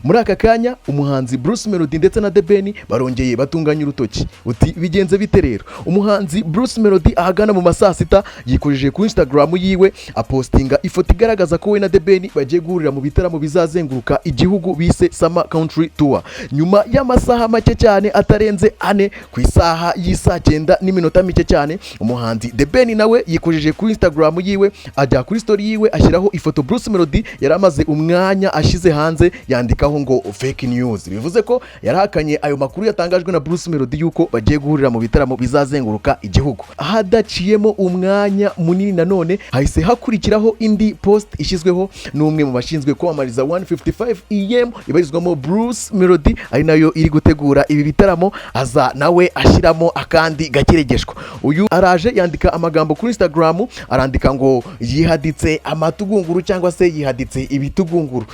Muri aka kanya umuhanzi Bruce Melody ndetse na The Ben barongeye batunganya urutoki. Uti bigenze bite rero? Umuhanzi Bruce Melody ahagana mu masaa sita yikojeje ku Instagram yiwe apostinga ifoto igaragaza ko we na The Ben bagiye guhurira mu bitaramo bizazenguruka igihugu bise Summer Country Tour. Nyuma y'amasaha make cyane atarenze ane ku isaha y'isa 9 n'iminota mike cyane, umuhanzi The Ben nawe yikojeje ku Instagram yiwe ajya kuri story yiwe ashyiraho ifoto Bruce Melody yaramaze umwanya ashize hanze yandika ngo fake news. Bivuze ko yarahakanye ayo makuru yatangajwe na Bruce Melody yuko bagiye guhurira mu bitaramo bizazenguruka igihugu. Hadaciyemo umwanya munini nanone hahise hakurikiraho indi post ishyizweho n'umwe mu bashinzwe kwamamariza 155 EM ibarizwamo Bruce Melody, ari nayo iri gutegura ibi bitaramo, aza nawe ashyiramo akandi gakeregeshwa. Uyu araje yandika amagambo kuri Instagram, arandika ngo yihaditse amatugunguru cyangwa se yihaditse ibitugunguru.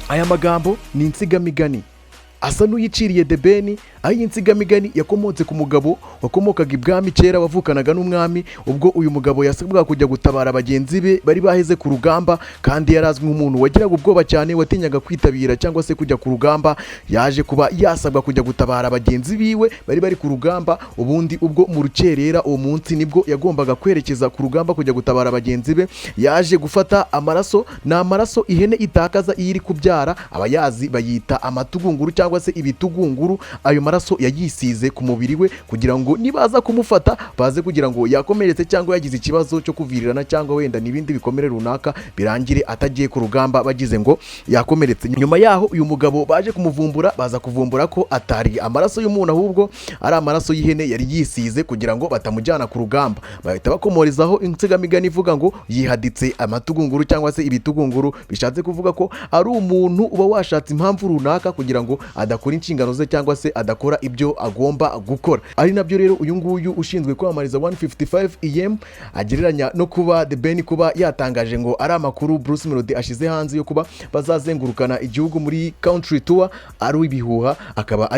Aya magambo ni insigamigani asa n'uyiciriye The Ben, aho insigamigani yakomotse ku mugabo wakomokaga ibwami kera wavukanaga n'umwami, ubwo uyu mugabo yasabwaga kujya gutabara bagenzi be bari baheze ku rugamba, kandi yarazwi nk'umuntu wagiraga ubwoba cyane watinyaga kwitabira cyangwa se kujya ku rugamba. Yaje kuba yasabwa kujya gutabara bagenzi biwe bari ku rugamba, ubundi ubwo mu rukerera uwo munsi nibwo yagombaga kwerekeza ku rugamba kujya gutabara bagenzi be. Yaje gufata amaraso, ni amaraso ihene itakaza iyo iri kubyara, abayazi bayita amatugunguru cyangwa se ibitugunguru. Ayo maraso yayisize ku mubiri we kugira ngo nibaza kumufata baze kugira ngo yakomeretse cyangwa yagize ikibazo cyo kuvirirana cyangwa wenda n'ibindi bikomere runaka birangire atagiye ku rugamba bagize ngo yakomeretse. Nyuma yaho uyu mugabo baje kumuvumbura, baza kuvumbura ko atari amaraso y'umuntu ahubwo ari amaraso y'ihene yari yisize kugira ngo batamujyana ku rugamba. Bahita bakomorizaho insigamigani ivuga ngo yihaditse amatugunguru cyangwa se ibitugunguru, bishatse kuvuga ko ari umuntu uba washatse impamvu runaka kugira ngo adakora inshingano ze cyangwa se adakora ibyo agomba gukora. Ari nabyo rero uyu nguyu ushinzwe kwamamariza 155 EM agereranya no kuba The Ben kuba yatangaje ngo ari amakuru Bruce Melody ashize hanze yo kuba bazazengurukana igihugu muri country tour ari ibihuha, akaba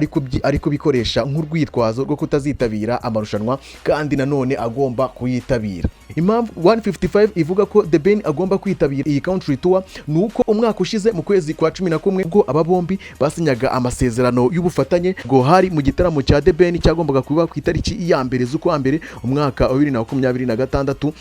ari kubikoresha nk'urwitwazo rwo kutazitabira amarushanwa kandi nanone agomba kuyitabira. Impamvu 155 ivuga ko The Ben agomba kwitabira iyi country tour nuko umwaka ushize mu kwezi kwa 11 ubwo aba bombi basinyaga amasezerano y'ubufatanye ngo hari mu gitaramo cya The Ben cyagombaga kuba ku itariki ya mbere z'ukwa mbere umwaka wa 2026,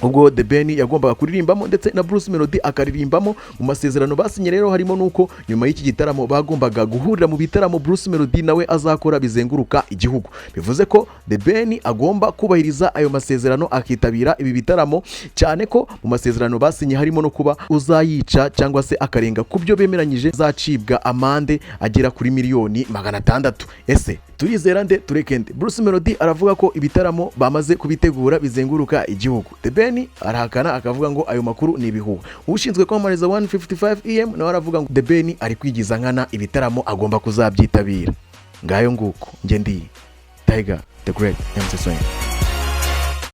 ubwo The Ben yagombaga kuririmbamo ndetse na Bruce Melody akaririmbamo. Mu masezerano basinye rero harimo nuko nyuma y'iki gitaramo bagombaga guhurira mu bitaramo Bruce Melody nawe azakora bizenguruka igihugu. Bivuze ko The Ben agomba kubahiriza ayo masezerano akitabira ibi bitaramo, cyane ko mu masezerano basinye harimo no kuba uzayica cyangwa se akarenga ku byo bemeranyije zacibwa amande agera kuri miliyoni 600. Ese turizera nde tureke nde? Bruce Melody aravuga ko ibitaramo bamaze kubitegura bizenguruka igihugu. The Ben arahakana akavuga ngo ayo makuru ni ibihuha. Ushinzwe kwamamariza 155 EM nawe aravuga ngo The Ben ari kwigiza nkana ibitaramo agomba kuzabyitabira. Ngayo nguko nge ndi Tiger the Great MC Swing.